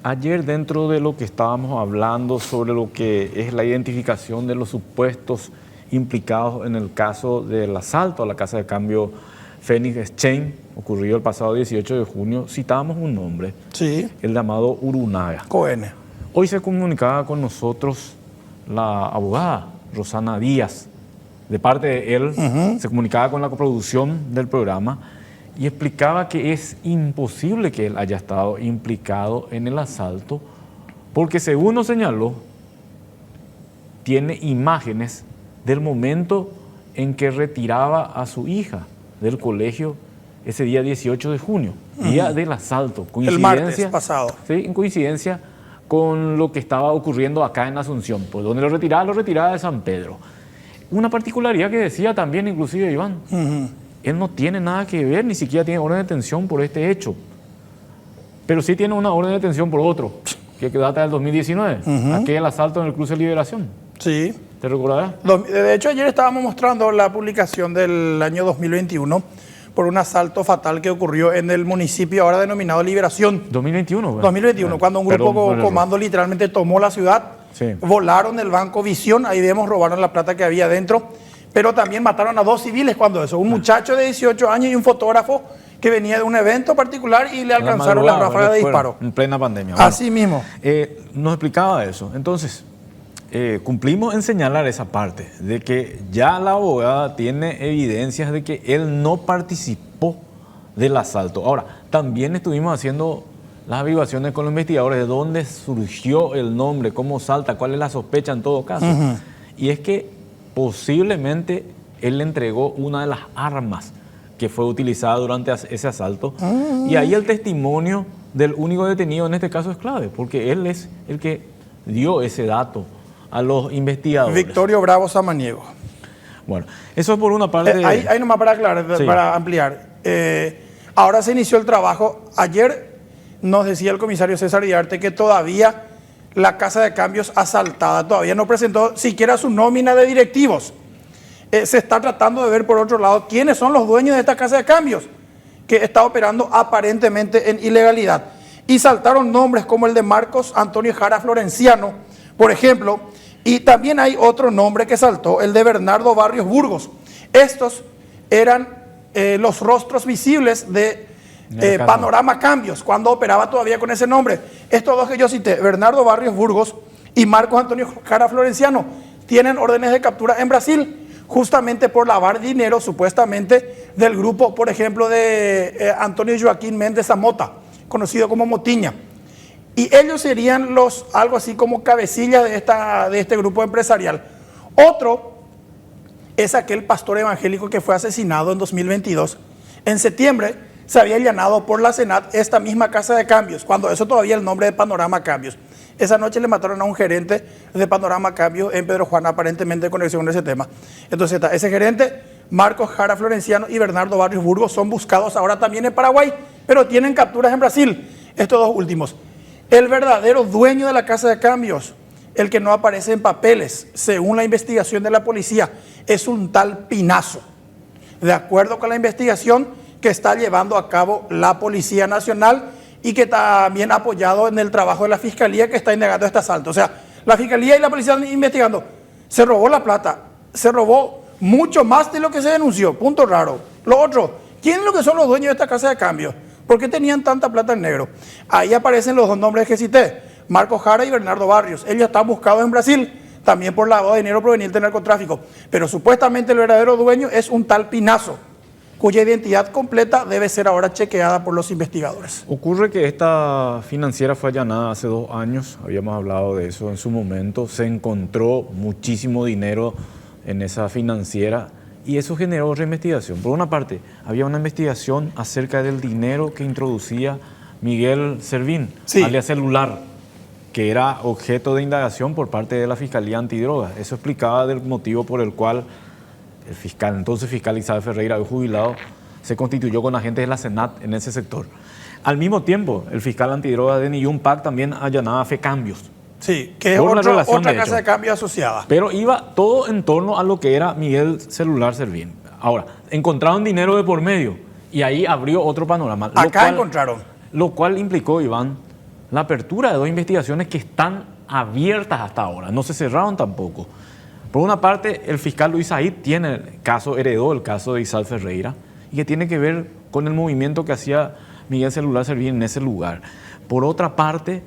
Ayer, dentro de lo que estábamos hablando sobre lo que es la identificación de los supuestos implicados en el caso del asalto a la casa de cambio Phoenix Exchange, ocurrido el pasado 18 de junio, citábamos un nombre, Sí, el llamado Urunaga. Cohen. Hoy se comunicaba con nosotros la abogada Rosana Díaz. De parte de él, se comunicaba con la coproducción del programa y explicaba que es imposible que él haya estado implicado en el asalto porque, según nos señaló, tiene imágenes del momento en que retiraba a su hija del colegio ese día 18 de junio, día del asalto. El martes pasado. Sí, en coincidencia con lo que estaba ocurriendo acá en Asunción, por donde lo retiraba de San Pedro. Una particularidad que decía también, inclusive, Iván, él no tiene nada que ver, ni siquiera tiene orden de detención por este hecho, pero sí tiene una orden de detención por otro, que data del 2019, aquel asalto en el Cruce Liberación. Sí. ¿Te recordarás? De hecho, ayer estábamos mostrando la publicación del año 2021 por un asalto fatal que ocurrió en el municipio ahora denominado Liberación. 2021. Bueno. 2021, cuando un grupo comando literalmente tomó la ciudad, sí, volaron el Banco Visión, ahí vemos, robaron la plata que había dentro, pero también mataron a 2 civiles cuando eso, un muchacho de 18 años y un fotógrafo que venía de un evento particular y le alcanzaron la ráfaga de disparo. En plena pandemia. Así mismo. Nos explicaba eso. Entonces, cumplimos en señalar esa parte, de que ya la abogada tiene evidencias de que él no participó del asalto. Ahora, también estuvimos haciendo las averiguaciones con los investigadores de dónde surgió el nombre, cómo salta, cuál es la sospecha en todo caso. Y es que posiblemente él le entregó una de las armas que fue utilizada durante ese asalto. Y ahí el testimonio del único detenido en este caso es clave, porque él es el que dio ese dato a los investigadores. Victorio Bravo Samaniego. Bueno, eso es por una parte. Ahí nomás para aclarar, sí, para ampliar. Ahora se inició el trabajo. Ayer nos decía el comisario César Diarte que todavía la casa de cambios asaltada todavía no presentó siquiera su nómina de directivos. Se está tratando de ver por otro lado quiénes son los dueños de esta casa de cambios que está operando aparentemente en ilegalidad. Y saltaron nombres como el de Marcos Antonio Jara Florenciano, por ejemplo, y también hay otro nombre que saltó, el de Bernardo Barrios Burgos. Estos eran los rostros visibles de Panorama Cambios, cuando operaba todavía con ese nombre. Estos dos que yo cité, Bernardo Barrios Burgos y Marcos Antonio Jara Florenciano, tienen órdenes de captura en Brasil, justamente por lavar dinero, supuestamente, del grupo, por ejemplo, de Antonio Joaquín Méndez Zamota, conocido como Motiña. Y ellos serían los, algo así como cabecillas de este grupo empresarial. Otro es aquel pastor evangélico que fue asesinado en 2022. En septiembre se había allanado por la Senat esta misma casa de cambios, cuando eso todavía el nombre de Panorama Cambios. Esa noche le mataron a un gerente de Panorama Cambios en Pedro Juan, aparentemente en conexión con ese tema. Entonces está ese gerente, Marcos Jara Florenciano y Bernardo Barrios Burgos, son buscados ahora también en Paraguay, pero tienen capturas en Brasil, estos dos últimos. El verdadero dueño de la casa de cambios, el que no aparece en papeles, según la investigación de la policía, es un tal Pinazo. De acuerdo con la investigación que está llevando a cabo la Policía Nacional y que también ha apoyado en el trabajo de la Fiscalía que está indagando este asalto. O sea, la Fiscalía y la Policía están investigando. Se robó la plata, se robó mucho más de lo que se denunció. Punto raro. Lo otro, ¿quién es lo que son los dueños de esta casa de cambios? ¿Por qué tenían tanta plata en negro? Ahí aparecen los dos nombres que cité, Marcos Jara y Bernardo Barrios. Ellos están buscados en Brasil, también por lavado de dinero proveniente del narcotráfico. Pero supuestamente el verdadero dueño es un tal Pinazo, cuya identidad completa debe ser ahora chequeada por los investigadores. Ocurre que esta financiera fue allanada hace 2 años, habíamos hablado de eso en su momento, se encontró muchísimo dinero en esa financiera y eso generó reinvestigación. Por una parte, había una investigación acerca del dinero que introducía Miguel Servín, sí, alias Celular, que era objeto de indagación por parte de la Fiscalía Antidrogas. Eso explicaba el motivo por el cual el fiscal, entonces fiscal Isabel Ferreira, jubilado, se constituyó con agentes de la Senat en ese sector. Al mismo tiempo, el fiscal antidrogas de Niyunpac también allanaba FECambios. Sí, que es otra casa de cambio asociada. Pero iba todo en torno a lo que era Miguel Celular Servín. Ahora, encontraron dinero de por medio y ahí abrió otro panorama. Acá encontraron. Lo cual implicó, Iván, la apertura de dos investigaciones que están abiertas hasta ahora, no se cerraron tampoco. Por una parte, el fiscal Luis Said heredó el caso de Isal Ferreira, y que tiene que ver con el movimiento que hacía Miguel Celular Servir en ese lugar. Por otra parte,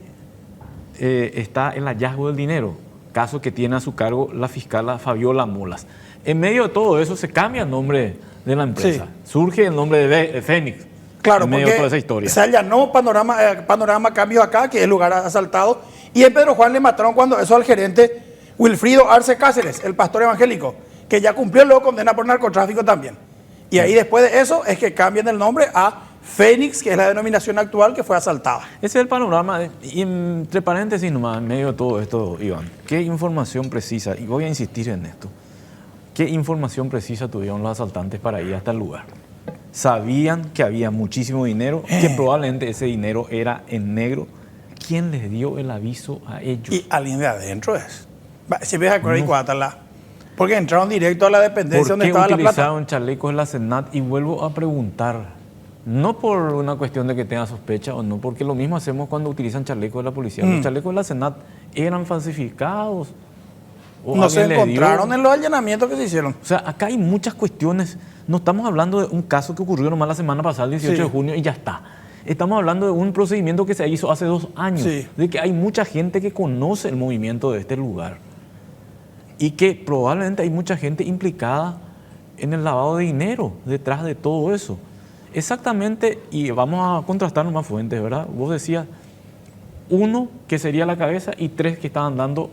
está el hallazgo del dinero, caso que tiene a su cargo la fiscala Fabiola Molas. En medio de todo eso se cambia el nombre de la empresa. Sí. Surge el nombre de Fénix. Claro, en medio de toda esa historia. Se allanó Panorama Cambios acá, que es el lugar asaltado, y en Pedro Juan le mataron cuando eso al gerente Wilfrido Arce Cáceres, el pastor evangélico, que ya cumplió luego condena por narcotráfico también. Y ahí después de eso es que cambian el nombre a Fénix, que es la denominación actual que fue asaltada. Ese es el panorama. Y entre paréntesis nomás, en medio de todo esto, Iván, ¿qué información precisa? Y voy a insistir en esto. ¿Qué información precisa tuvieron los asaltantes para ir hasta el lugar? Sabían que había muchísimo dinero, que probablemente ese dinero era en negro. ¿Quién les dio el aviso a ellos? Y alguien de adentro es. Si ves a porque entraron directo a la dependencia donde estaba la plata. ¿Por qué utilizaron chalecos en la Senat? Y vuelvo a preguntar, no por una cuestión de que tenga sospecha o no, porque lo mismo hacemos cuando utilizan chalecos de la policía. Los chalecos de la Senat eran falsificados. No se encontraron en los allanamientos que se hicieron. O sea, acá hay muchas cuestiones. No estamos hablando de un caso que ocurrió nomás la semana pasada, el 18 de junio, y ya está. Estamos hablando de un procedimiento que se hizo hace 2 años, de que hay mucha gente que conoce el movimiento de este lugar y que probablemente hay mucha gente implicada en el lavado de dinero detrás de todo eso. Exactamente, y vamos a contrastar más fuentes, ¿verdad? Vos decías 1 que sería la cabeza y 3 que estaban dando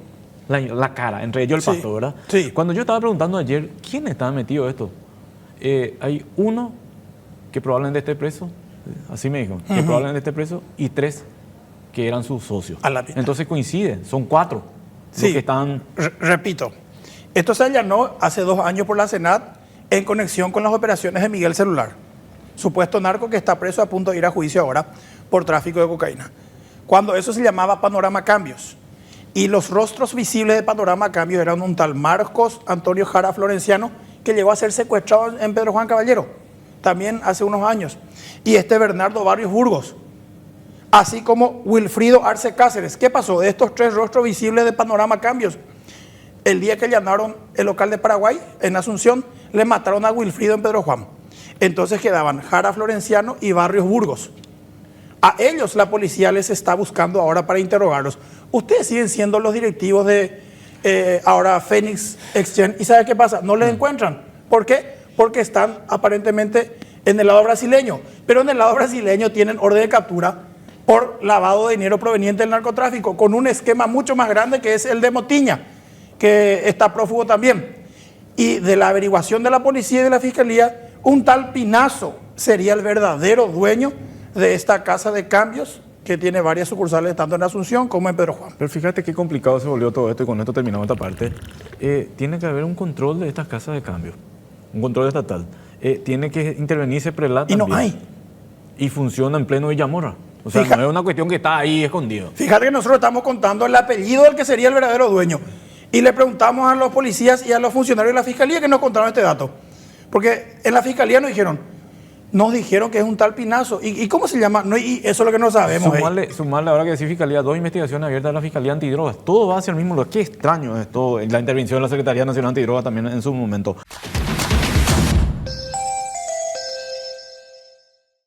la cara, entre ellos el pastor, ¿verdad? Sí. Cuando yo estaba preguntando ayer, ¿quién estaba metido en esto? Hay 1 que probablemente esté preso, así me dijo, que probablemente esté preso, y 3 que eran sus socios. Entonces coinciden, son 4 los que están... Repito, esto se allanó hace 2 años por la Senat en conexión con las operaciones de Miguel Celular, supuesto narco que está preso a punto de ir a juicio ahora por tráfico de cocaína. Cuando eso se llamaba Panorama Cambios. Y los rostros visibles de Panorama Cambios eran un tal Marcos Antonio Jara Florenciano, que llegó a ser secuestrado en Pedro Juan Caballero, también hace unos años. Y Bernardo Barrios Burgos, así como Wilfrido Arce Cáceres. ¿Qué pasó? De estos 3 rostros visibles de Panorama Cambios, el día que allanaron el local de Paraguay, en Asunción, le mataron a Wilfrido en Pedro Juan. Entonces quedaban Jara Florenciano y Barrios Burgos. A ellos la policía les está buscando ahora para interrogarlos. Ustedes siguen siendo los directivos de ahora Fénix Exchange. ¿Y sabe qué pasa? No les encuentran. ¿Por qué? Porque están aparentemente en el lado brasileño. Pero en el lado brasileño tienen orden de captura por lavado de dinero proveniente del narcotráfico, con un esquema mucho más grande que es el de Motiña, que está prófugo también. Y de la averiguación de la policía y de la fiscalía, un tal Pinazo sería el verdadero dueño de esta casa de cambios que tiene varias sucursales tanto en Asunción como en Pedro Juan. Pero fíjate qué complicado se volvió todo esto, y con esto terminamos esta parte. Tiene que haber un control de estas casas de cambio, un control estatal. Tiene que intervenirse Prelat y también. No hay. Y funciona en pleno Villamorra. O sea, no es una cuestión que está ahí escondido. Fíjate que nosotros estamos contando el apellido del que sería el verdadero dueño. Y le preguntamos a los policías y a los funcionarios de la fiscalía que nos contaron este dato. Porque en la fiscalía nos dijeron que es un tal Pinazo. ¿Y cómo se llama? No, y eso es lo que no sabemos. Sumarle ahora que decir fiscalía, 2 investigaciones abiertas de la Fiscalía Antidrogas. Todo va hacia el mismo lugar. Qué extraño es todo. La intervención de la Secretaría Nacional Antidrogas también en su momento.